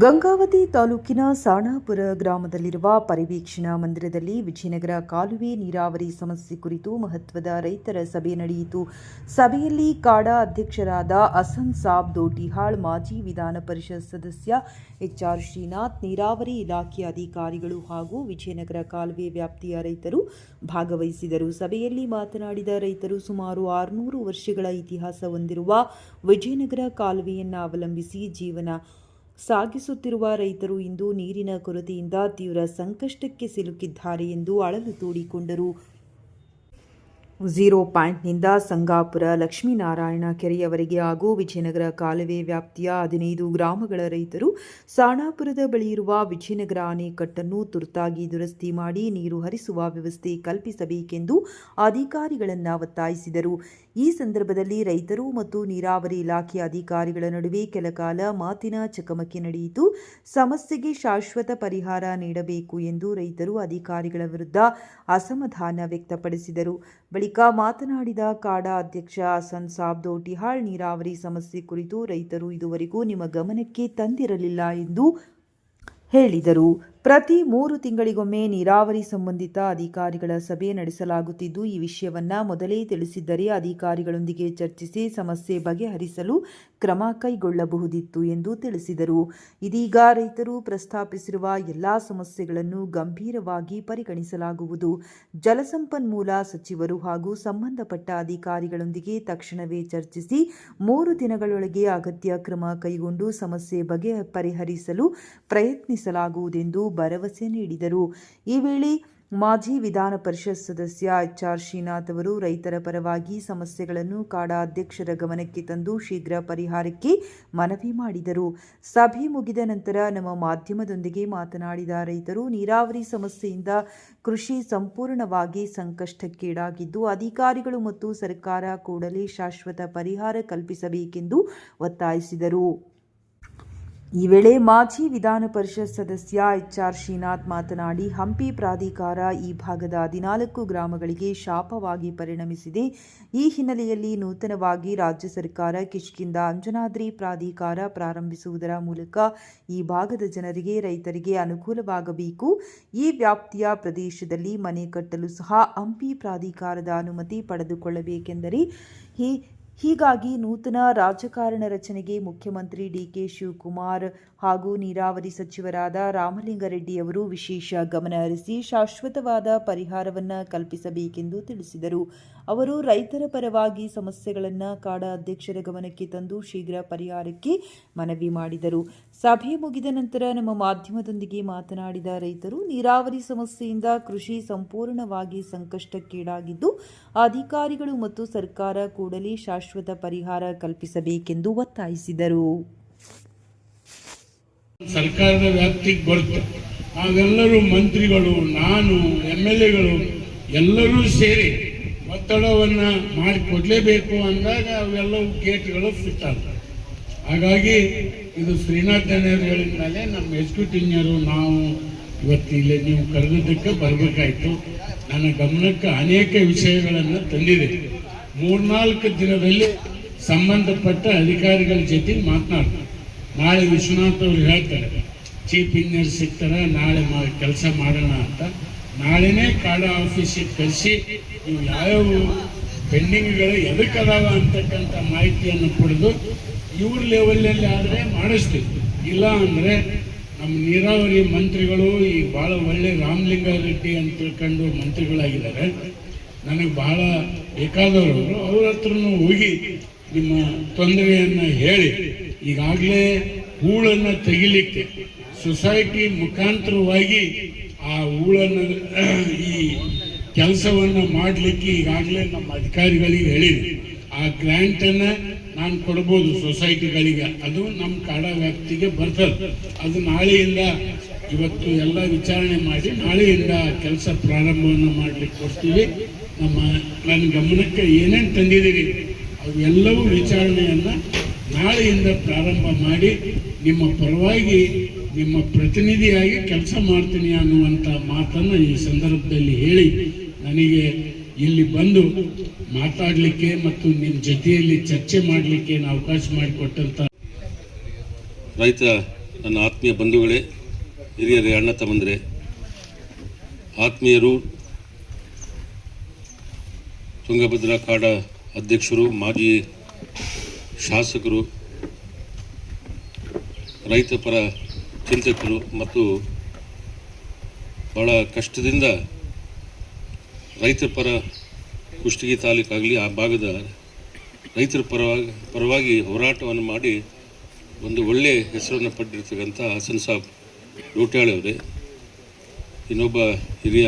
ಗಂಗಾವತಿ ತಾಲೂಕಿನ ಸಾಣಾಪುರ ಗ್ರಾಮದಲ್ಲಿರುವ ಪರಿವೀಕ್ಷಣಾ ಮಂದಿರದಲ್ಲಿ ವಿಜಯನಗರ ಕಾಲುವೆ ನೀರಾವರಿ ಸಮಸ್ಯೆ ಕುರಿತು ಮಹತ್ವದ ರೈತರ ಸಭೆ ನಡೆಯಿತು. ಸಭೆಯಲ್ಲಿ ಕಾಡಾ ಅಧ್ಯಕ್ಷರಾದ ಹಸನ್ ಸಾಬ್ ದೋಟಿಹಾಳ್, ಮಾಜಿ ವಿಧಾನ ಪರಿಷತ್ ಸದಸ್ಯ ಎಚ್.ಆರ್. ಶ್ರೀನಾಥ್, ನೀರಾವರಿ ಇಲಾಖೆ ಅಧಿಕಾರಿಗಳು ಹಾಗೂ ವಿಜಯನಗರ ಕಾಲುವೆ ವ್ಯಾಪ್ತಿಯ ರೈತರು ಭಾಗವಹಿಸಿದರು. ಸಭೆಯಲ್ಲಿ ಮಾತನಾಡಿದ ರೈತರು, ಸುಮಾರು 600 ವರ್ಷಗಳ ಇತಿಹಾಸ ಹೊಂದಿರುವ ವಿಜಯನಗರ ಕಾಲುವೆಯನ್ನು ಅವಲಂಬಿಸಿ ಜೀವನ ಸಾಗಿಸುತ್ತಿರುವ ರೈತರು ಇಂದು ನೀರಿನ ಕೊರತೆಯಿಂದ ತೀವ್ರ ಸಂಕಷ್ಟಕ್ಕೆ ಸಿಲುಕಿದ್ದಾರೆ ಎಂದು ಅಳಲು ತೋಡಿಕೊಂಡರು. 0 ಪಾಯಿಂಟ್ನಿಂದ ಸಂಗಾಪುರ ಲಕ್ಷ್ಮೀನಾರಾಯಣ ಕೆರೆಯವರೆಗೆ ಹಾಗೂ ವಿಜಯನಗರ ಕಾಲುವೆ ವ್ಯಾಪ್ತಿಯ 15 ಗ್ರಾಮಗಳ ರೈತರು ಸಾಣಾಪುರದ ಬಳಿ ಇರುವ ವಿಜಯನಗರ ಅಣೆಕಟ್ಟನ್ನು ತುರ್ತಾಗಿ ದುರಸ್ತಿ ಮಾಡಿ ನೀರು ಹರಿಸುವ ವ್ಯವಸ್ಥೆ ಕಲ್ಪಿಸಬೇಕೆಂದು ಅಧಿಕಾರಿಗಳನ್ನು ಒತ್ತಾಯಿಸಿದರು. ಈ ಸಂದರ್ಭದಲ್ಲಿ ರೈತರು ಮತ್ತು ನೀರಾವರಿ ಇಲಾಖೆ ಅಧಿಕಾರಿಗಳ ನಡುವೆ ಕೆಲಕಾಲ ಮಾತಿನ ಚಕಮಕಿ ನಡೆಯಿತು. ಸಮಸ್ಯೆಗೆ ಶಾಶ್ವತ ಪರಿಹಾರ ನೀಡಬೇಕು ಎಂದು ರೈತರು ಅಧಿಕಾರಿಗಳ ವಿರುದ್ಧ ಅಸಮಾಧಾನ ವ್ಯಕ್ತಪಡಿಸಿದರು. ಬಳಿಕ ಮಾತನಾಡಿದ ಕಾಡಾ ಅಧ್ಯಕ್ಷ ಹಸನ್ ಸಾಬ್ ದೋಟಿಹಾಳ್, ನೀರಾವರಿ ಸಮಸ್ಯೆ ಕುರಿತು ರೈತರು ಇದುವರೆಗೂ ನಿಮ್ಮ ಗಮನಕ್ಕೆ ತಂದಿರಲಿಲ್ಲ ಎಂದು ಹೇಳಿದರು. ಪ್ರತಿ 3 ತಿಂಗಳಿಗೊಮ್ಮೆ ನೀರಾವರಿ ಸಂಬಂಧಿತ ಅಧಿಕಾರಿಗಳ ಸಭೆ ನಡೆಸಲಾಗುತ್ತಿದ್ದು, ಈ ವಿಷಯವನ್ನು ಮೊದಲೇ ತಿಳಿಸಿದ್ದರೆ ಅಧಿಕಾರಿಗಳೊಂದಿಗೆ ಚರ್ಚಿಸಿ ಸಮಸ್ಯೆ ಬಗೆಹರಿಸಲು ಕ್ರಮ ಕೈಗೊಳ್ಳಬಹುದಿತ್ತು ಎಂದು ತಿಳಿಸಿದರು. ಇದೀಗ ರೈತರು ಪ್ರಸ್ತಾಪಿಸಿರುವ ಎಲ್ಲಾ ಸಮಸ್ಯೆಗಳನ್ನು ಗಂಭೀರವಾಗಿ ಪರಿಗಣಿಸಲಾಗುವುದು. ಜಲಸಂಪನ್ಮೂಲ ಸಚಿವರು ಹಾಗೂ ಸಂಬಂಧಪಟ್ಟ ಅಧಿಕಾರಿಗಳೊಂದಿಗೆ ತಕ್ಷಣವೇ ಚರ್ಚಿಸಿ 3 ದಿನಗಳೊಳಗೆ ಅಗತ್ಯ ಕ್ರಮ ಕೈಗೊಂಡು ಸಮಸ್ಯೆ ಪರಿಹರಿಸಲು ಪ್ರಯತ್ನಿಸಲಾಗುವುದೆಂದು ಭರವಸೆ ನೀಡಿದರು. ಈ ವೇಳೆ ಮಾಜಿ ವಿಧಾನ ಪರಿಷತ್ ಸದಸ್ಯ ಎಚ್.ಆರ್. ಶ್ರೀನಾಥ್ ಅವರು ರೈತರ ಪರವಾಗಿ ಸಮಸ್ಯೆಗಳನ್ನು ಕಾಡಾ ಅಧ್ಯಕ್ಷರ ಗಮನಕ್ಕೆ ತಂದು ಶೀಘ್ರ ಪರಿಹಾರಕ್ಕೆ ಮನವಿ ಮಾಡಿದರು. ಸಭೆ ಮುಗಿದ ನಂತರ ನಮ್ಮ ಮಾಧ್ಯಮದೊಂದಿಗೆ ಮಾತನಾಡಿದ ರೈತರು, ನೀರಾವರಿ ಸಮಸ್ಯೆಯಿಂದ ಕೃಷಿ ಸಂಪೂರ್ಣವಾಗಿ ಸಂಕಷ್ಟಕ್ಕೀಡಾಗಿದ್ದು, ಅಧಿಕಾರಿಗಳು ಮತ್ತು ಸರ್ಕಾರ ಕೂಡಲೇ ಶಾಶ್ವತ ಪರಿಹಾರ ಕಲ್ಪಿಸಬೇಕೆಂದು ಒತ್ತಾಯಿಸಿದರು. ಈ ವೇಳೆ ಮಾಜಿ ವಿಧಾನ ಪರಿಷತ್ ಸದಸ್ಯ ಎಚ್.ಆರ್. ಶ್ರೀನಾಥ್ ಮಾತನಾಡಿ, ಹಂಪಿ ಪ್ರಾಧಿಕಾರ ಈ ಭಾಗದ 14 ಗ್ರಾಮಗಳಿಗೆ ಶಾಪವಾಗಿ ಪರಿಣಮಿಸಿದೆ. ಈ ಹಿನ್ನೆಲೆಯಲ್ಲಿ ನೂತನವಾಗಿ ರಾಜ್ಯ ಸರ್ಕಾರ ಕಿಷ್ಕಿಂಧ ಅಂಜನಾದ್ರಿ ಪ್ರಾಧಿಕಾರ ಪ್ರಾರಂಭಿಸುವುದರ ಮೂಲಕ ಈ ಭಾಗದ ಜನರಿಗೆ, ರೈತರಿಗೆ ಅನುಕೂಲವಾಗಬೇಕು. ಈ ವ್ಯಾಪ್ತಿಯ ಪ್ರದೇಶದಲ್ಲಿ ಮನೆ ಕಟ್ಟಲು ಸಹ ಹಂಪಿ ಪ್ರಾಧಿಕಾರದ ಅನುಮತಿ ಪಡೆದುಕೊಳ್ಳಬೇಕೆಂದರೆ ಹೀಗಾಗಿ ನೂತನ ರಾಜಕಾರಣ ರಚನೆಗೆ ಮುಖ್ಯಮಂತ್ರಿ ಡಿ.ಕೆ. ಶಿವಕುಮಾರ್ ಹಾಗೂ ನೀರಾವರಿ ಸಚಿವರಾದ ರಾಮಲಿಂಗಾರೆಡ್ಡಿ ಅವರು ವಿಶೇಷ ಗಮನ ಹರಿಸಿ ಶಾಶ್ವತವಾದ ಪರಿಹಾರವನ್ನು ಕಲ್ಪಿಸಬೇಕೆಂದು ತಿಳಿಸಿದರು. ಅವರು ರೈತರ ಪರವಾಗಿ ಸಮಸ್ಯೆಗಳನ್ನು ಕಾಡಾ ಅಧ್ಯಕ್ಷರ ಗಮನಕ್ಕೆ ತಂದು ಶೀಘ್ರ ಪರಿಹಾರಕ್ಕೆ ಮನವಿ ಮಾಡಿದರು. ಸಭೆ ಮುಗಿದ ನಂತರ ನಮ್ಮ ಮಾಧ್ಯಮದೊಂದಿಗೆ ಮಾತನಾಡಿದ ರೈತರು, ನೀರಾವರಿ ಸಮಸ್ಯೆಯಿಂದ ಕೃಷಿ ಸಂಪೂರ್ಣವಾಗಿ ಸಂಕಷ್ಟಕ್ಕೀಡಾಗಿದ್ದು, ಅಧಿಕಾರಿಗಳು ಮತ್ತು ಸರ್ಕಾರ ಕೂಡಲೇ ಶಾಶ್ವತ ಪರಿಹಾರ ಕಲ್ಪಿಸಬೇಕೆಂದು ಒತ್ತಾಯಿಸಿದರು. ಸರ್ಕಾರದ ವ್ಯಾಪ್ತಿಗೆ ಬರುತ್ತೆ. ನಾವೆಲ್ಲರೂ ಮಂತ್ರಿಗಳು, ನಾನು, MLAಗಳು ಎಲ್ಲರೂ ಸೇರಿ ಒತ್ತಡವನ್ನು ಮಾಡಿಕೊಡ್ಲೇಬೇಕು ಅಂದಾಗ ಅವೆಲ್ಲವೂ ಗೇಟ್ಗಳು ಫಿಟ್ ಆಗ್ತವೆ. ಹಾಗಾಗಿ ಇದು ಶ್ರೀನಾಥ್ ಹೇಳಿದ ಮೇಲೆ ನಮ್ಮ ಎಕ್ಸಿಕ್ಯೂಟಿವ್ ಇಂಜಿನಿಯರು ನಾವು ಇವತ್ತು ಇಲ್ಲಿ ನೀವು ಕರೆದಿದ್ದಕ್ಕೆ ಬರಬೇಕಾಯಿತು. ನನ್ನ ಗಮನಕ್ಕೆ ಅನೇಕ ವಿಷಯಗಳನ್ನು ತಂದಿದೆ. 3-4 ದಿನದಲ್ಲಿ ಸಂಬಂಧಪಟ್ಟ ಅಧಿಕಾರಿಗಳ ಜೊತೆ ಮಾತನಾಡ್ತಾರೆ. ನಾಳೆ ವಿಶ್ವನಾಥ್ ಅವರು ಹೇಳ್ತಾರೆ, ಚೀಫ್ ಇಂಜಿನಿಯರ್ ಸಿಗ್ತಾರೆ, ನಾಳೆ ಕೆಲಸ ಮಾಡೋಣ ಅಂತ. ನಾಳೆನೇ ಕಾಡಾ ಆಫೀಸಿಗೆ ಕಳಿಸಿ ನೀವು ಯಾವ್ಯಾವ ಪೆಂಡಿಂಗ್ಗಳು ಎದಕ್ಕದಾವ ಅಂತಕ್ಕಂಥ ಮಾಹಿತಿಯನ್ನು ಪಡೆದು ಇವ್ರ ಲೆವೆಲಲ್ಲಿ ಆದರೆ ಮಾಡಿಸ್ತೀವಿ. ಇಲ್ಲ ಅಂದರೆ ನಮ್ಮ ನೀರಾವರಿ ಮಂತ್ರಿಗಳು ಈಗ ಭಾಳ ಒಳ್ಳೆ ರಾಮಲಿಂಗಾರೆಡ್ಡಿ ಅಂತ ತಿಳ್ಕೊಂಡು ಮಂತ್ರಿಗಳಾಗಿದ್ದಾರೆ. ನನಗೆ ಭಾಳ ಬೇಕಾದವರು ಅವ್ರ ಹತ್ರನೂ ಹೋಗಿ ನಿಮ್ಮ ತೊಂದರೆಯನ್ನು ಹೇಳಿ ಈಗಾಗಲೇ ಹೂಳನ್ನು ತೆಗಿಲಿಕ್ಕೆ ಸೊಸೈಟಿ ಮುಖಾಂತರವಾಗಿ ಆ ಹೂಳನ್ನು ಈ ಕೆಲಸವನ್ನು ಮಾಡಲಿಕ್ಕೆ ಈಗಾಗಲೇ ನಮ್ಮ ಅಧಿಕಾರಿಗಳಿಗೆ ಹೇಳಿದೆ. ಆ ಗ್ರ್ಯಾಂಟನ್ನು ನಾನು ಕೊಡ್ಬೋದು ಸೊಸೈಟಿಗಳಿಗೆ, ಅದು ನಮ್ಮ ಕಾಡಾ ವ್ಯಾಪ್ತಿಗೆ ಬರ್ತದೆ. ಅದು ನಾಳೆಯಿಂದ ಇವತ್ತು ಎಲ್ಲ ವಿಚಾರಣೆ ಮಾಡಿ ನಾಳೆಯಿಂದ ಕೆಲಸ ಪ್ರಾರಂಭವನ್ನು ಮಾಡಲಿಕ್ಕೆ ಕೊಡ್ತೀವಿ. ನನ್ನ ಗಮನಕ್ಕೆ ಏನೇನು ತಂದಿದ್ದೀರಿ ಅವೆಲ್ಲವೂ ವಿಚಾರಣೆಯನ್ನು ನಾಳೆಯಿಂದ ಪ್ರಾರಂಭ ಮಾಡಿ ನಿಮ್ಮ ಪರವಾಗಿ ನಿಮ್ಮ ಪ್ರತಿನಿಧಿಯಾಗಿ ಕೆಲಸ ಮಾಡ್ತೀನಿ ಅನ್ನುವಂಥ ಮಾತನ್ನು ಈ ಸಂದರ್ಭದಲ್ಲಿ ಹೇಳಿ ನನಗೆ ಇಲ್ಲಿ ಬಂದು ಮಾತಾಡಲಿಕ್ಕೆ ಮತ್ತು ನಿಮ್ಮ ಜೊತೆಯಲ್ಲಿ ಚರ್ಚೆ ಮಾಡಲಿಕ್ಕೆ ಅವಕಾಶ ಮಾಡಿಕೊಟ್ಟಂತ ರೈತ ನನ್ನ ಆತ್ಮೀಯ ಬಂಧುಗಳೇ, ಹಿರಿಯರೇ, ಅಣ್ಣ ತಮ್ಮಂದರೆ, ಆತ್ಮೀಯರು, ತುಂಗಭದ್ರಾ ಕಾಡ ಅಧ್ಯಕ್ಷರು, ಮಾಜಿ ಶಾಸಕರು, ರೈತ ಪರ ಚಿಂತಕರು ಮತ್ತು ಭಾಳ ಕಷ್ಟದಿಂದ ರೈತರ ಪರ ಕುಷ್ಟಗಿ ತಾಲೂಕಾಗಲಿ ಆ ಭಾಗದ ರೈತರ ಪರವಾಗಿ ಹೋರಾಟವನ್ನು ಮಾಡಿ ಒಂದು ಒಳ್ಳೆಯ ಹೆಸರನ್ನು ಪಡೆದಿರ್ತಕ್ಕಂಥ ಹಸನ್ ಸಾಬ್ ಲೋಟ್ಯಾಳೆ ಅವರೇ, ಇನ್ನೊಬ್ಬ ಹಿರಿಯ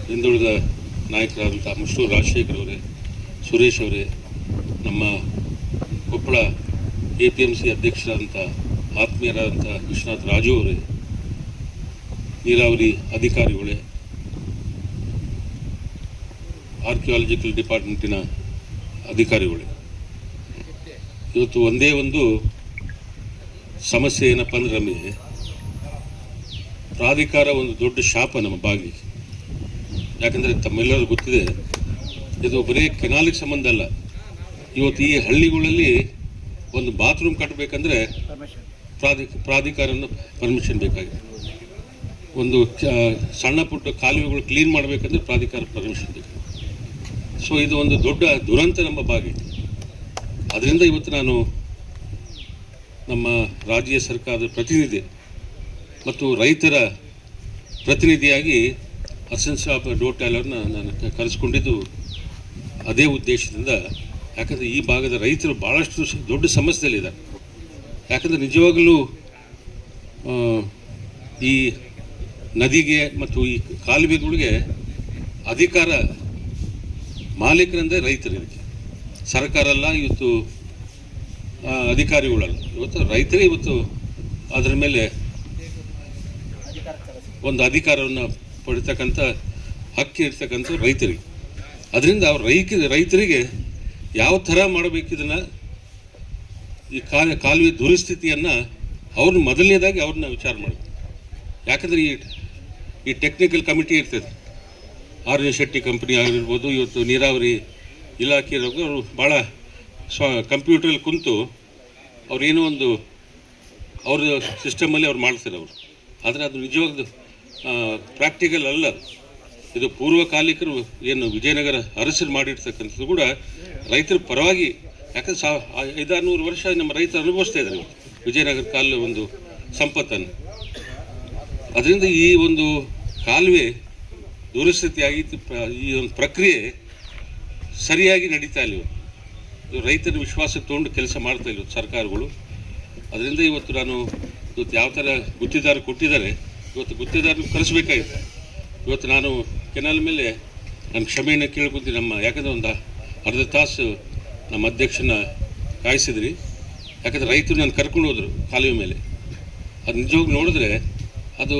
ಹಿಂದುಳಿದ ನಾಯಕರಾದಂಥ ಮುಷ್ಟೂರು ರಾಜಶೇಖರ್ ಅವರೇ, ಸುರೇಶ್ ಅವರೇ, ನಮ್ಮ ಕೊಪ್ಪಳ APMC ಅಧ್ಯಕ್ಷರಾದಂಥ ಆತ್ಮೀಯರಾದಂಥ ವಿಶ್ವನಾಥ್ ರಾಜು ಅವರೇ, ನೀರಾವರಿ ಅಧಿಕಾರಿಗಳೇ, ಆರ್ಕಿಯಾಲಜಿಕಲ್ ಡಿಪಾರ್ಟ್ಮೆಂಟಿನ ಅಧಿಕಾರಿಗಳೇ, ಇವತ್ತು ಒಂದೇ ಒಂದು ಸಮಸ್ಯೆ ಏನಪ್ಪ ಅಂದರೆ ನಮಗೆ ಪ್ರಾಧಿಕಾರ ಒಂದು ದೊಡ್ಡ ಶಾಪ ನಮ್ಮ ಬಾಗಿಲಿಗೆ. ಯಾಕಂದರೆ ತಮ್ಮೆಲ್ಲರೂ ಗೊತ್ತಿದೆ, ಇದು ಬರೀ ಕೆನಾಲಿಗೆ ಸಂಬಂಧ ಅಲ್ಲ. ಇವತ್ತು ಈ ಹಳ್ಳಿಗಳಲ್ಲಿ ಒಂದು ಬಾತ್ರೂಮ್ ಕಟ್ಟಬೇಕಂದ್ರೆ ಪ್ರಾಧಿಕಾರನ ಪರ್ಮಿಷನ್ ಬೇಕಾಗಿದೆ. ಒಂದು ಸಣ್ಣ ಪುಟ್ಟ ಕಾಲುವೆಗಳು ಕ್ಲೀನ್ ಮಾಡಬೇಕಂದ್ರೆ ಪ್ರಾಧಿಕಾರ ಪರ್ಮಿಷನ್ ಬೇಕು. ಸೊ ಇದು ಒಂದು ದೊಡ್ಡ ದುರಂತ ನಮ್ಮ ಬಾಗಿ. ಅದರಿಂದ ಇವತ್ತು ನಾನು ನಮ್ಮ ರಾಜ್ಯ ಸರ್ಕಾರದ ಪ್ರತಿನಿಧಿ ಮತ್ತು ರೈತರ ಪ್ರತಿನಿಧಿಯಾಗಿ ಹಸನ್ ಸಾಬ್ ಲೋಟ್ಯಾಲೆ ಅವ್ರನ್ನ ನಾನು ಕರೆಸ್ಕೊಂಡಿದ್ದು ಅದೇ ಉದ್ದೇಶದಿಂದ. ಯಾಕಂದರೆ ಈ ಭಾಗದ ರೈತರು ಭಾಳಷ್ಟು ದೊಡ್ಡ ಸಮಸ್ಯೆಯಲ್ಲಿದ್ದಾರೆ. ಯಾಕಂದರೆ ನಿಜವಾಗಲೂ ಈ ನದಿಗೆ ಮತ್ತು ಈ ಕಾಲುವೆಗಳಿಗೆ ಅಧಿಕಾರ ಮಾಲೀಕರಂದರೆ ರೈತರಿಗೆ, ಸರ್ಕಾರ ಅಲ್ಲ, ಇವತ್ತು ಅಧಿಕಾರಿಗಳಲ್ಲ. ಇವತ್ತು ರೈತರೇ ಇವತ್ತು ಅದರ ಮೇಲೆ ಒಂದು ಅಧಿಕಾರವನ್ನು ಪಡಿತಕ್ಕಂಥ ಹಕ್ಕಿ ಇರ್ತಕ್ಕಂಥ ರೈತರಿಗೆ. ಅದರಿಂದ ಅವ್ರ ರೈತರಿಗೆ ಯಾವ ಥರ ಮಾಡಬೇಕಿದನ್ನು ಈ ಕಾಲುವೆ ದುರಸ್ಥಿತಿಯನ್ನು ಅವ್ರನ್ನ ಮೊದಲನೇದಾಗಿ ಅವ್ರನ್ನ ವಿಚಾರ ಮಾಡಬೇಕು. ಯಾಕಂದರೆ ಈ ಟೆಕ್ನಿಕಲ್ ಕಮಿಟಿ ಇರ್ತದೆ, ಆರ್.ಎನ್. ಶೆಟ್ಟಿ ಕಂಪ್ನಿ ಆಗಿರ್ಬೋದು, ಇವತ್ತು ನೀರಾವರಿ ಇಲಾಖೆ ಅವರು ಭಾಳ ಕಂಪ್ಯೂಟ್ರಲ್ಲಿ ಕುಂತು ಅವ್ರೇನೋ ಒಂದು ಅವ್ರ ಸಿಸ್ಟಮಲ್ಲಿ ಅವ್ರು ಮಾಡ್ತಾರೆ ಅವರು. ಆದರೆ ಅದು ನಿಜವಾಗ್ದು ಪ್ರಾಕ್ಟಿಕಲ್ ಅಲ್ಲ. ಇದು ಪೂರ್ವಕಾಲಿಕರು ಏನು ವಿಜಯನಗರ ಅರಸರು ಮಾಡಿರ್ತಕ್ಕಂಥದ್ದು ಕೂಡ ರೈತರ ಪರವಾಗಿ. ಯಾಕಂದ್ರೆ 500-600 ವರ್ಷ ನಮ್ಮ ರೈತರು ಅನುಭವಿಸ್ತಾ ಇದ್ದಾರೆ ವಿಜಯನಗರ ಕಾಲದ ಒಂದು ಸಂಪತ್ತನ್ನು. ಅದರಿಂದ ಈ ಒಂದು ಕಾಲುವೆ ದುರಸ್ಥಿತಿ ಆಗಿತ್ತು. ಈ ಒಂದು ಪ್ರಕ್ರಿಯೆ ಸರಿಯಾಗಿ ನಡೀತಾ ಇಲ್ಲ. ಇದು ರೈತರ ವಿಶ್ವಾಸಕ್ಕೆ ತೊಗೊಂಡು ಕೆಲಸ ಮಾಡ್ತಾ ಇಲ್ಲ ಸರ್ಕಾರಗಳು. ಅದರಿಂದ ಇವತ್ತು ಯಾವ ಥರ ಗುತ್ತಿದಾರ ಕೊಟ್ಟಿದ್ದಾರೆ, ಇವತ್ತು ಗುತ್ತಿದಾರನ ಕರೆಸಬೇಕಾಗಿತ್ತು. ಇವತ್ತು ನಾನು ಕೆನಾಲ್ ಮೇಲೆ ನಾನು ಕ್ಷಮೆಯನ್ನು ಕೇಳ್ಕೊತೀನಿ. ಯಾಕಂದರೆ ಒಂದು ಅರ್ಧ ತಾಸು ನಮ್ಮ ಅಧ್ಯಕ್ಷನ ಕಾಯಿಸಿದ್ರಿ. ಯಾಕಂದರೆ ರೈತರು ನಾನು ಕರ್ಕೊಂಡು ಹೋದರು ಕಾಲುವೆ ಮೇಲೆ. ಅದು ನಿಜವಾಗಿ ನೋಡಿದ್ರೆ ಅದು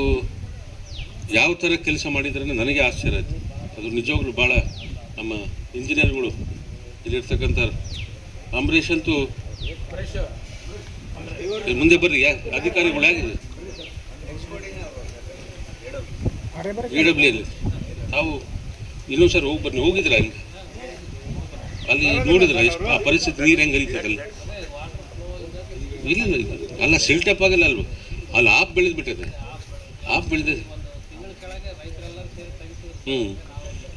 ಯಾವ ಥರ ಕೆಲಸ ಮಾಡಿದ್ರೆ ನನಗೆ ಆಶ್ಚರ್ಯ ಆಯಿತು. ಅದು ನಿಜವಾಗ್ಲೂ ಭಾಳ ನಮ್ಮ ಇಂಜಿನಿಯರ್ಗಳು ಇಲ್ಲಿರ್ತಕ್ಕಂಥ ಅಂಬರೀಷ್ ಅಂತೂ ಮುಂದೆ ಬರ್ರಿ, ಅಧಿಕಾರಿಗಳು ಆಗಿದೆ EWL ತಾವು ಇನ್ನೊಂದು ಸರ್ ಹೋಗಿದ್ರ ಅಲ್ಲಿ ನೋಡಿದ್ರ ಎಷ್ಟು ಆ ಪರಿಸ್ಥಿತಿ, ನೀರು ಹೆಂಗೆ ಹರಿತದಲ್ಲ. ಇಲ್ಲ ಅಲ್ಲ, ಸಿಲ್ಟಪ್ ಆಗಲ್ಲ ಅಲ್ವ, ಅಲ್ಲಿ ಆಫ್ ಬೆಳೆದ್ಬಿಟ್ಟದೆ, ಆಫ್ ಬೆಳೆದಿದೆ.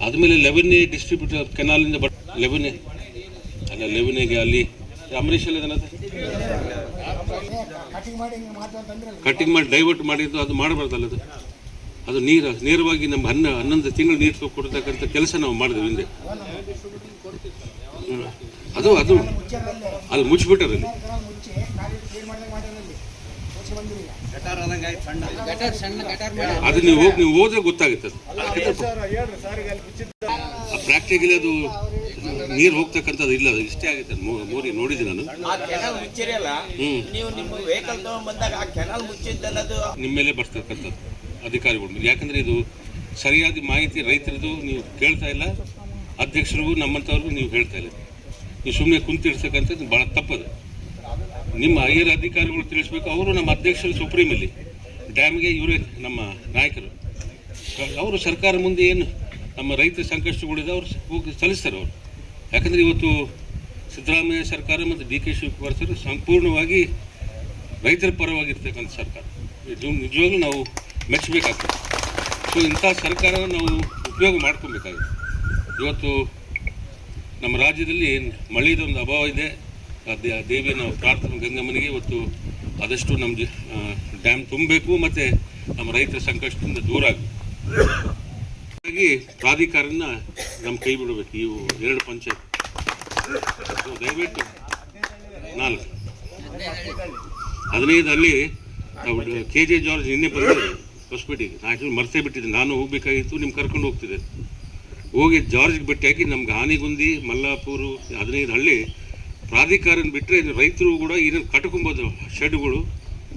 ಆದಮೇಲೆ 11A ಡಿಸ್ಟ್ರಿಬ್ಯೂಟರ್ ಕೆನಾಲಿಂದ 11Aಗೆ ಅಲ್ಲಿ ಅಂಬರೀಷ್ ಕಟಿಂಗ್ ಮಾಡಿ ಡೈವರ್ಟ್ ಮಾಡಿದ್ದು ಅದು ಮಾಡಬಾರ್ದಲ್ಲ. ಅದು ನೇರವಾಗಿ ನಮ್ಮ 11 ತಿಂಗಳು ನೀರು ಕೊಡ್ತಕ್ಕಂಥ ಕೆಲಸ ನಾವು ಮಾಡಿದ್ವಿ ಹಿಂದೆ. ಅದು ಅಲ್ಲಿ ಮುಚ್ಚಿಬಿಟ್ಟರಲ್ಲಿ. ಅದು ನೀವು ಹೋದ್ರೆ ಗೊತ್ತಾಗುತ್ತೆ. ಪ್ರಾಕ್ಟಿಕಲಿ ಅದು ನೀರು ಹೋಗ್ತಕ್ಕಂಥದ್ದು ಇಲ್ಲ, ಅದು ಇಷ್ಟೇ ಆಗುತ್ತೆ. ಮೋರಿ ನೋಡಿದ್ದೀನಿ ನಾನು. ನಿಮ್ಮ ಮೇಲೆ ಬರ್ತಕ್ಕಂಥದ್ದು ಅಧಿಕಾರಿಗಳು. ಯಾಕಂದರೆ ಇದು ಸರಿಯಾದ ಮಾಹಿತಿ ರೈತರದು ನೀವು ಕೇಳ್ತಾ ಇಲ್ಲ, ಅಧ್ಯಕ್ಷರಿಗೂ ನಮ್ಮಂಥವ್ರಿಗೂ ನೀವು ಹೇಳ್ತಾ ಇಲ್ಲ. ನೀವು ಸುಮ್ಮನೆ ಕುಂತಿರ್ತಕ್ಕಂಥದ್ದು ಭಾಳ ತಪ್ಪದು. ನಿಮ್ಮ ಹೈಯರ್ ಅಧಿಕಾರಿಗಳು ತಿಳಿಸ್ಬೇಕು. ಅವರು ನಮ್ಮ ಅಧ್ಯಕ್ಷರು ಸುಪ್ರೀಮಲ್ಲಿ ಡ್ಯಾಮ್ಗೆ ಇವರೇ ನಮ್ಮ ನಾಯಕರು. ಅವರು ಸರ್ಕಾರ ಮುಂದೆ ಏನು ನಮ್ಮ ರೈತರ ಸಂಕಷ್ಟಗಳಿದೆ ಅವ್ರು ಹೋಗಿ ಸಲ್ಲಿಸ್ತಾರೆ ಅವರು. ಯಾಕಂದರೆ ಇವತ್ತು ಸಿದ್ದರಾಮಯ್ಯ ಸರ್ಕಾರ ಮತ್ತು DK ಶಿವಕುಮಾರ್ ಸರ್ ಸಂಪೂರ್ಣವಾಗಿ ರೈತರ ಪರವಾಗಿರ್ತಕ್ಕಂಥ ಸರ್ಕಾರ. ಇದು ನಿಜವಾಗ್ಲೂ ನಾವು ಮೆಚ್ಚಬೇಕಾಗ್ತದೆ. ಸೊ ಇಂಥ ಸರ್ಕಾರವನ್ನು ನಾವು ಉಪಯೋಗ ಮಾಡ್ಕೊಬೇಕಾಗುತ್ತೆ. ಇವತ್ತು ನಮ್ಮ ರಾಜ್ಯದಲ್ಲಿ ಮಳೆದೊಂದು ಅಭಾವ ಇದೆ. ದೇವಿಯ ನಾವು ಪ್ರಾರ್ಥನೆ ಗಂಗಮ್ಮನಿಗೆ ಇವತ್ತು ಆದಷ್ಟು ನಮ್ಮ ಡ್ಯಾಮ್ ತುಂಬಬೇಕು ಮತ್ತು ನಮ್ಮ ರೈತರ ಸಂಕಷ್ಟದಿಂದ ದೂರ ಆಗಬೇಕು. ಹಾಗಾಗಿ ಪ್ರಾಧಿಕಾರನ ನಮ್ಮ ಕೈ ಬಿಡಬೇಕು. ಇವು 2 ಪಂಚಾಯತ್ ದಯವಿಟ್ಟು 4 15 ಅಲ್ಲಿ KJ ಜಾರ್ಜ್ ನಿನ್ನೆ ಬಂದಿದ್ದೆ ಹೊಸಪೇಟೆಗೆ. ನಾನು ಮರ್ತೇ ಬಿಟ್ಟಿದ್ದೆ, ನಾನು ಹೋಗ್ಬೇಕಾಗಿತ್ತು, ನಿಮ್ಗೆ ಕರ್ಕೊಂಡು ಹೋಗ್ತಿದ್ದೆ. ಹೋಗಿ ಜಾರ್ಜ್ಗೆ ಭೇಟಿಯಾಗಿ ನಮ್ಗೆ ಆನೆಗುಂದಿ, ಮಲ್ಲಾಪುರ 15 ಹಳ್ಳಿ ಪ್ರಾಧಿಕಾರನ ಬಿಟ್ಟರೆ ರೈತರು ಕೂಡ ಏನೇನು ಕಟ್ಕೊಬೋದು ಶೆಡ್ಗಳು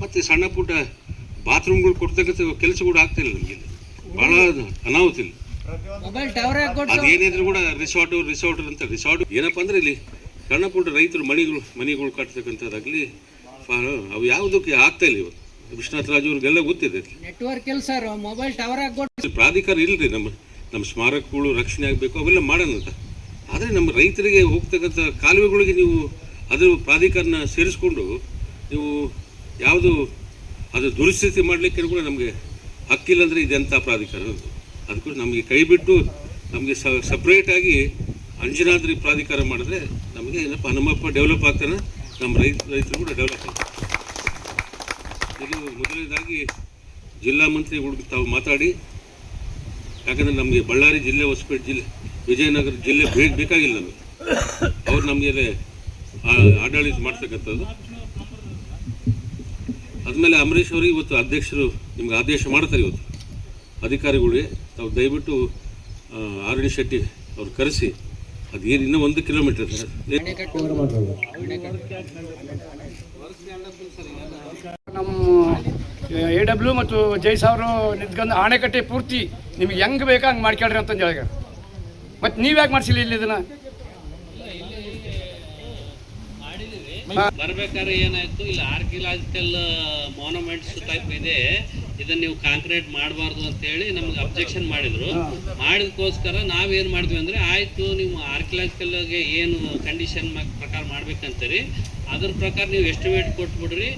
ಮತ್ತು ಸಣ್ಣ ಪುಟ್ಟ ಬಾತ್ರೂಮ್ಗಳು ಕೊಡ್ತಕ್ಕಂಥ ಕೆಲಸ ಕೂಡ ಆಗ್ತಿಲ್ಲ. ನಮಗೆ ಭಾಳ ಅನಾಹುತ ಇಲ್ಲ. ಅದೇನಿದ್ರು ಕೂಡ ರಿಸಾರ್ಟ್ ಅಂತ ರಿಸಾರ್ಟ್ ಏನಪ್ಪ ಅಂದರೆ ಇಲ್ಲಿ ಸಣ್ಣ ಪುಟ್ಟ ರೈತರು ಮನೆಗಳು ಕಟ್ತಕ್ಕಂಥದ್ದಾಗಲಿ ಅವು ಯಾವುದಕ್ಕೆ ಆಗ್ತಾ ಇಲ್ಲ. ಇವತ್ತು ವಿಶ್ವನಾಥ್ ರಾಜ್ ಅವ್ರಿಗೆಲ್ಲ ಗೊತ್ತಿದೆ. ನೆಟ್ವರ್ಕ್ ಇಲ್ಲ ಸರ್, ಮೊಬೈಲ್ ಟವರ್ ಪ್ರಾಧಿಕಾರ ಇಲ್ಲರಿ. ನಮ್ಮ ಸ್ಮಾರಕಗಳು ರಕ್ಷಣೆ ಆಗಬೇಕು, ಅವೆಲ್ಲ ಮಾಡೋಣ ಅಂತ. ಆದರೆ ನಮ್ಮ ರೈತರಿಗೆ ಹೋಗ್ತಕ್ಕಂಥ ಕಾಲುವೆಗಳಿಗೆ ನೀವು ಅದ್ರ ಪ್ರಾಧಿಕಾರನ ಸೇರಿಸ್ಕೊಂಡು ನೀವು ಯಾವುದು ಅದು ದುರಸ್ಥಿತಿ ಮಾಡಲಿಕ್ಕೆ ಕೂಡ ನಮಗೆ ಹಕ್ಕಿಲ್ಲ. ಅಂದರೆ ಇದೆಂಥ ಪ್ರಾಧಿಕಾರ ಅದು. ಅದಕ್ಕೂ ನಮಗೆ ಕೈ ಬಿಟ್ಟು ನಮಗೆ ಸಪ್ರೇಟಾಗಿ ಅಂಜನಾದ್ರಿ ಪ್ರಾಧಿಕಾರ ಮಾಡಿದ್ರೆ ನಮಗೆ ಏನಪ್ಪ ಹನುಮಪ್ಪ ಡೆವಲಪ್ ಆಗ್ತಾನೆ, ನಮ್ಮ ರೈತರು ಕೂಡ ಡೆವಲಪ್ ಆಗ್ತಾರೆ. ಇದು ಮೊದಲನೇದಾಗಿ ಜಿಲ್ಲಾ ಮಂತ್ರಿಗಳು ತಾವು ಮಾತಾಡಿ, ಯಾಕಂದರೆ ನಮಗೆ ಬಳ್ಳಾರಿ ಜಿಲ್ಲೆ, ಹೊಸಪೇಟೆ ಜಿಲ್ಲೆ, ವಿಜಯನಗರ ಜಿಲ್ಲೆ ಬೇಕಾಗಿಲ್ಲ ನಮಗೆ. ಅವ್ರು ನಮಗೆ ಆಡಳಿತ ಮಾಡ್ತಕ್ಕಂಥದ್ದು. ಆದಮೇಲೆ ಅಂಬರೀಷ್ ಅವರಿಗೆ ಇವತ್ತು ಅಧ್ಯಕ್ಷರು ನಿಮ್ಗೆ ಆದೇಶ ಮಾಡ್ತಾರೆ. ಇವತ್ತು ಅಧಿಕಾರಿಗಳಿಗೆ ತಾವು ದಯವಿಟ್ಟು ಆರ್.ಡಿ. ಶೆಟ್ಟಿ ಅವ್ರು ಕರೆಸಿ ಅದೇನು ಇನ್ನೂ 1 ಕಿಲೋಮೀಟರ್ ನಮ್ಮ AW ಮತ್ತು ಜೈಸ್ ಅವರು ನಿಂತ್ಕೊಂಡು ಆಣೆಕಟ್ಟೆ ಪೂರ್ತಿ ನಿಮ್ಗೆ ಹೆಂಗೆ ಬೇಕಾ ಹಂಗೆ ಮಾಡ್ಕೊಳ್ರಿ ಅಂತಂದು ಹೇಳಿದ್ರು. ಮತ್ತು ನೀವು ಯಾಕೆ ಮಾಡಿಸಿಲ್ಲ ಇಲ್ಲಿ ಇದನ್ನು? ಬರ್ಬೇಕಾದ್ರೆ ಏನಾಯ್ತು, ಇಲ್ಲಿ ಆರ್ಕಿಯಲಾಜಿಕಲ್ ಮಾನ್ಯುಮೆಂಟ್ಸ್ ಟೈಪ್ ಇದೆ, ಇದನ್ನ ನೀವು ಕಾಂಕ್ರೀಟ್ ಮಾಡಬಾರ್ದು ಅಂತ ಹೇಳಿ ನಮ್ಗೆ ಅಬ್ಜೆಕ್ಷನ್ ಮಾಡಿದ್ರು. ಮಾಡಿದಕ್ಕೋಸ್ಕರ ನಾವೇನು ಮಾಡಿದ್ವಿ ಅಂದರೆ, ಆಯಿತು ನೀವು ಆರ್ಕಿಯಲಾಜಿಕಲ್ಗೆ ಏನು ಕಂಡೀಷನ್ ಪ್ರಕಾರ ಮಾಡ್ಬೇಕಂತೀರಿ ಅದ್ರ ಪ್ರಕಾರ ನೀವು ಎಸ್ಟಿಮೇಟ್ ಕೊಟ್ಬಿಡ್ರಿ,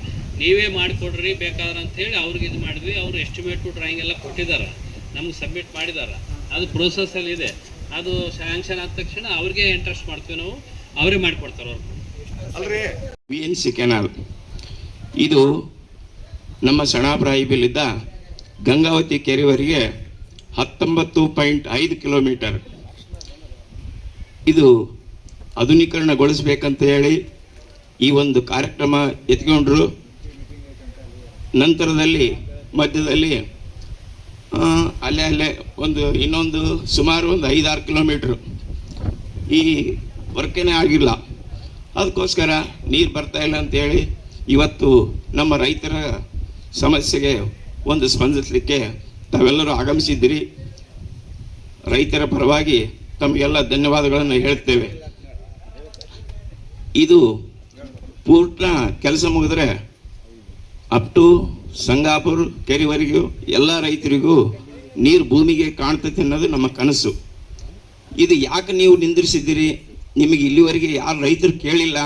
ನೀವೇ ಮಾಡಿಕೊಡ್ರಿ ಬೇಕಾದ್ರೆ ಅಂತೇಳಿ ಅವ್ರಿಗೆ ಇದು ಮಾಡಿದ್ವಿ. ಅವರು ಎಸ್ಟಿಮೇಟು ಡ್ರಾಯಿಂಗ್ ಎಲ್ಲ ಕೊಟ್ಟಿದ್ದಾರೆ, ನಮ್ಗೆ ಸಬ್ಮಿಟ್ ಮಾಡಿದ್ದಾರೆ. ಅದು ಪ್ರೋಸೆಸ್ಸಲ್ಲಿ ಇದೆ. ಅದು ಸ್ಯಾಂಕ್ಷನ್ ಆದ ತಕ್ಷಣ ಅವ್ರಿಗೆ ಇಂಟ್ರೆಸ್ಟ್ ಮಾಡ್ತೀವಿ ನಾವು, ಅವರೇ ಮಾಡಿಕೊಡ್ತಾರೆ ಅವ್ರು. VNC ಕೆನಾಲ್ ಇದು ನಮ್ಮ ಸಣಾಬ್ರಾಯಿಬಿಲಿದ್ದ ಗಂಗಾವತಿ ಕೆರೆವರೆಗೆ 19.5 ಕಿಲೋಮೀಟರ್. ಇದು ಆಧುನೀಕರಣಗೊಳಿಸಬೇಕಂತ ಹೇಳಿ ಈ ಒಂದು ಕಾರ್ಯಕ್ರಮ ಎತ್ಕೊಂಡ್ರು. ನಂತರದಲ್ಲಿ ಮಧ್ಯದಲ್ಲಿ ಅಲ್ಲೇ ಇನ್ನೊಂದು ಸುಮಾರು 5-6 ಕಿಲೋಮೀಟ್ರು ಈ ವರ್ಕೇನೇ ಆಗಿಲ್ಲ. ಅದಕ್ಕೋಸ್ಕರ ನೀರು ಬರ್ತಾ ಇಲ್ಲ ಅಂತೇಳಿ ಇವತ್ತು ನಮ್ಮ ರೈತರ ಸಮಸ್ಯೆಗೆ ಒಂದು ಸ್ಪಂದಿಸಲಿಕ್ಕೆ ತಾವೆಲ್ಲರೂ ಆಗಮಿಸಿದ್ದೀರಿ. ರೈತರ ಪರವಾಗಿ ತಮಗೆಲ್ಲ ಧನ್ಯವಾದಗಳನ್ನು ಹೇಳ್ತೇವೆ. ಇದು ಪೂರ್ಣ ಕೆಲಸ ಮುಗಿದ್ರೆ ಅಪ್ ಟು ಸಂಗಾಪುರ ಕೆರೆವರೆಗೂ ಎಲ್ಲ ರೈತರಿಗೂ ನೀರು ಭೂಮಿಗೆ ಕಾಣ್ತೈತೆ ಅನ್ನೋದು ನಮ್ಮ ಕನಸು. ಇದು ಯಾಕೆ ನೀವು ನಿಂದಿರಿಸಿದ್ದೀರಿ? ನಿಮಗೆ ಇಲ್ಲಿವರೆಗೆ ಯಾರು ರೈತರು ಕೇಳಿಲ್ಲ,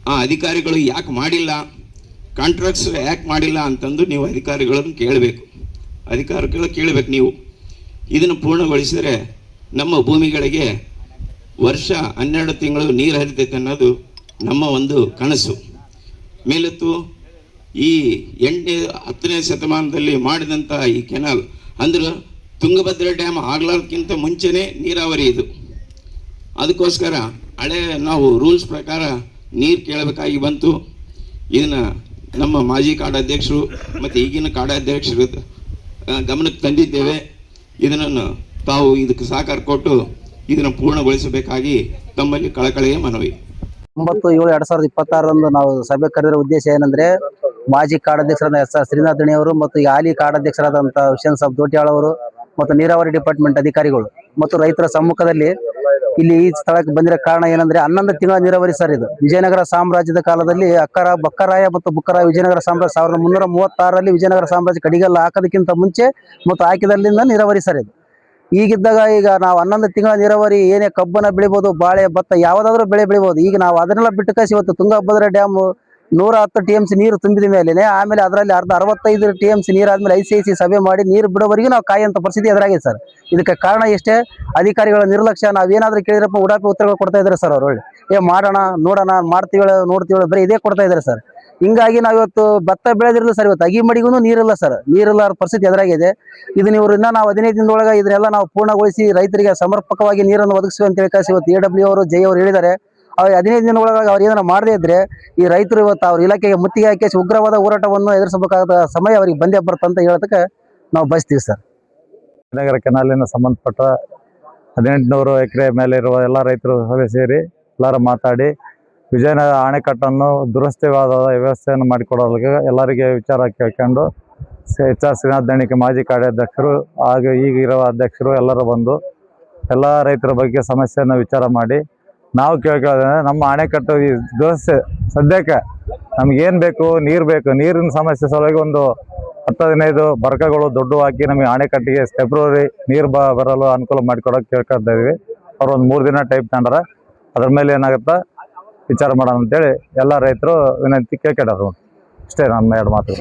ಆ ಅಧಿಕಾರಿಗಳು ಯಾಕೆ ಮಾಡಿಲ್ಲ, ಕಾಂಟ್ರಾಕ್ಟ್ಸ್ ಯಾಕೆ ಮಾಡಿಲ್ಲ ಅಂತಂದು ನೀವು ಅಧಿಕಾರಿಗಳನ್ನು ಕೇಳಬೇಕು. ಅಧಿಕಾರಿಗಳು ಕೇಳಬೇಕು. ನೀವು ಇದನ್ನು ಪೂರ್ಣಗೊಳಿಸಿದರೆ ನಮ್ಮ ಭೂಮಿಗಳಿಗೆ ವರ್ಷ 12 ತಿಂಗಳು ನೀರು ಹರಿತೈತೆ ಅನ್ನೋದು ನಮ್ಮ ಒಂದು ಕನಸು. ಮೇಲತ್ತು ಈ 10ನೇ ಶತಮಾನದಲ್ಲಿ ಮಾಡಿದಂಥ ಈ ಕೆನಾಲ್ ಅಂದ್ರೆ ತುಂಗಭದ್ರಾ ಡ್ಯಾಮ್ ಆಗ್ಲಾರ್ದಕ್ಕಿಂತ ಮುಂಚೆನೇ ನೀರಾವರಿ ಇದು. ಅದಕ್ಕೋಸ್ಕರ ಹಳೆ ನಾವು ರೂಲ್ಸ್ ಪ್ರಕಾರ ನೀರು ಕೇಳಬೇಕಾಗಿ ಬಂತು. ಇದನ್ನು ನಮ್ಮ ಮಾಜಿ ಕಾಡಾಧ್ಯಕ್ಷರು ಮತ್ತು ಈಗಿನ ಕಾಡಾಧ್ಯಕ್ಷರು ಗಮನಕ್ಕೆ ತಂದಿದ್ದೇವೆ. ಇದನ್ನು ತಾವು ಇದಕ್ಕೆ ಸಹಕಾರ ಕೊಟ್ಟು ಇದನ್ನು ಪೂರ್ಣಗೊಳಿಸಬೇಕಾಗಿ ತಮ್ಮಲ್ಲಿ ಕಳಕಳಿಯ ಮನವಿ. 9/7/2026 ನಾವು ಸಭೆ ಕರೆದಿರೋ ಉದ್ದೇಶ ಏನಂದ್ರೆ, ಮಾಜಿ ಕಾಡಾಧ್ಯಕ್ಷರಾದ S.R. ಶ್ರೀನಾಥ್ ದಣಿ ಅವರು ಮತ್ತು ಈಗ ಹಾಲಿ ಕಾಡಾಧ್ಯಕ್ಷರಾದಂಥ ವಿಷನ್ ಸಾಬ್ ದೋಟ್ಯಾಳ್ ಅವರು ಮತ್ತು ನೀರಾವರಿ ಡಿಪಾರ್ಟ್ಮೆಂಟ್ ಅಧಿಕಾರಿಗಳು ಮತ್ತು ರೈತರ ಸಮ್ಮುಖದಲ್ಲಿ ಇಲ್ಲಿ ಈ ಸ್ಥಳಕ್ಕೆ ಬಂದಿರೋ ಕಾರಣ ಏನಂದ್ರೆ, 11 ತಿಂಗಳ ನೀರಾವರಿ ಸರ್. ಇದು ವಿಜಯನಗರ ಸಾಮ್ರಾಜ್ಯದ ಕಾಲದಲ್ಲಿ ಬಕ್ಕರಾಯ ಮತ್ತು ಬುಕ್ಕರಾಯ ವಿಜಯನಗರ ಸಾಮ್ರಾಜ್ಯ 1336ರಲ್ಲಿ ವಿಜಯನಗರ ಸಾಮ್ರಾಜ್ಯ ಕಡಿಗೆಲ್ಲ ಹಾಕೋದಕ್ಕಿಂತ ಮುಂಚೆ ಮತ್ತು ಹಾಕಿದಲ್ಲಿಂದ ನೀರಾವರಿ ಸರ್ ಇದು. ಈಗಿದ್ದಾಗ ಈಗ ನಾವು 11 ತಿಂಗಳ ನೀರಾವರಿ ಏನೇ ಕಬ್ಬನ್ನ ಬೆಳಿಬೋದು, ಬಾಳೆ, ಭತ್ತ ಯಾವುದಾದ್ರೂ ಬೆಳೆ ಬೆಳಿಬೋದು. ಈಗ ನಾವು ಅದನ್ನೆಲ್ಲ ಬಿಟ್ಟು ಕಳಿಸಿ ಇವತ್ತು ತುಂಗಭದ್ರಾ ಡ್ಯಾಮ್ 110 TMC ನೀರು ತುಂಬಿದ ಮೇಲೆ ಆಮೇಲೆ ಅದರಲ್ಲಿ 65 TMC ನೀರಾದ್ಮೇಲೆ ICIC ಸಭೆ ಮಾಡಿ ನೀರು ಬಿಡೋವರೆಗೂ ನಾವು ಕಾಯುವಂಥ ಪರಿಸ್ಥಿತಿ ಎದುರಾಗಿದೆ ಸರ್. ಇದಕ್ಕೆ ಕಾರಣ ಎಷ್ಟೇ ಅಧಿಕಾರಿಗಳ ನಿರ್ಲಕ್ಷ್ಯ. ನಾವೇನಾದ್ರೂ ಕೇಳಿದ್ರಪ್ಪ ಉಡಾಪಿ ಉತ್ತರಗಳು ಕೊಡ್ತಾ ಇದ್ದಾರೆ ಸರ್ ಅವರು. ಮಾಡೋಣ ನೋಡೋಣ ಮಾಡ್ತೀವಿ ನೋಡ್ತೀವಿ ಬರೀ ಇದೇ ಕೊಡ್ತಾ ಇದ್ದಾರೆ ಸರ್. ಹಿಂಗಾಗಿ ನಾವು ಇವತ್ತು ಭತ್ತ ಬೆಳೆದಿರಲಿಲ್ಲ ಸರ್. ಇವತ್ತು ಅಗಿ ಮಡಿಗೂ ನೀರಿಲ್ಲ ಸರ್. ನೀರಿಲ್ಲ ಪರಿಸ್ಥಿತಿ ಎದುರಾಗಿದೆ. ಇದನ್ನ ಇವರಿಂದ ನಾವು 15 ದಿನದೊಳಗೆ ಇದನ್ನೆಲ್ಲ ನಾವು ಪೂರ್ಣಗೊಳಿಸಿ ರೈತರಿಗೆ ಸಮರ್ಪಕವಾಗಿ ನೀರನ್ನು ಒದಗಿಸುವ ಅಂತ ಹೇಳಿ ಇವತ್ತು AW ಅವರು ಜೈ ಅವರು ಹೇಳಿದ್ದಾರೆ. ಅವ್ರು 15 ದಿನ ಒಳಗಾಗಿ ಅವ್ರು ಏನಾರ ಮಾಡದೇ ಇದ್ರೆ ಈ ರೈತರು ಇವತ್ತು ಅವ್ರ ಇಲಾಖೆಗೆ ಮುತ್ತಿಗೆ ಹಾಕಿ ಉಗ್ರವಾದ ಹೋರಾಟವನ್ನು ಎದುರಿಸಬೇಕಾದ ಸಮಯ ಅವರಿಗೆ ಬಂದೇ ಬರ್ತಂತ ಹೇಳೋದಕ್ಕೆ ನಾವು ಬಯಸ್ತೀವಿ ಸರ್. ನಗರ ಕೆನಾಲಿನ ಸಂಬಂಧಪಟ್ಟ 1800 ಎಕರೆ ಮೇಲೆ ಇರುವ ಎಲ್ಲ ರೈತರು ಸಭೆ ಸೇರಿ ಎಲ್ಲರೂ ಮಾತಾಡಿ ವಿಜಯನಗರ ಅಣೆಕಟ್ಟನ್ನು ದುರಸ್ತಿವಾದ ವ್ಯವಸ್ಥೆಯನ್ನು ಮಾಡಿಕೊಡೋದಕ್ಕೆ ಎಲ್ಲರಿಗೆ ವಿಚಾರ ಕೇಳ್ಕೊಂಡು HR ಶ್ರೀನಾಥ್ ದಣಿಕೆ ಮಾಜಿ ಕಾರ್ಯಾಧ್ಯಕ್ಷರು ಹಾಗೂ ಈಗಿರುವ ಅಧ್ಯಕ್ಷರು ಎಲ್ಲರೂ ಬಂದು ಎಲ್ಲ ರೈತರ ಬಗ್ಗೆ ಸಮಸ್ಯೆಯನ್ನು ವಿಚಾರ ಮಾಡಿ ನಾವು ಕೇಳ್ಕೊಳ್ಳೋದಂದ್ರೆ ನಮ್ಮ ಅಣೆಕಟ್ಟು ಈ ದುರಸ್ತಿ ಸದ್ಯಕ್ಕೆ ನಮಗೇನು ಬೇಕು, ನೀರು ಬೇಕು. ನೀರಿನ ಸಮಸ್ಯೆ ಸಲುವಾಗಿ ಒಂದು 10-15 ಬರ್ಕಗಳು ದೊಡ್ಡ ಹಾಕಿ ನಮಗೆ ಅಣೆಕಟ್ಟಿಗೆ ಫೆಬ್ರವರಿ ನೀರು ಬರಲು ಅನುಕೂಲ ಮಾಡಿಕೊಡೋಕೆ ಕೇಳ್ಕೊಳ್ತಾ ಇದೀವಿ. ಅವ್ರು ಒಂದು 3 ದಿನ ಟೈಪ್ ತಗೊಂಡ್ರೆ ಅದ್ರ ಮೇಲೆ ಏನಾಗುತ್ತಾ ವಿಚಾರ ಮಾಡೋಣ ಅಂತೇಳಿ ಎಲ್ಲ ರೈತರು ವಿನಂತಿ ಕೇಳ್ಕೊಂಡರು. ಅಷ್ಟೇ ನಮ್ಮ 2 ಮಾತು.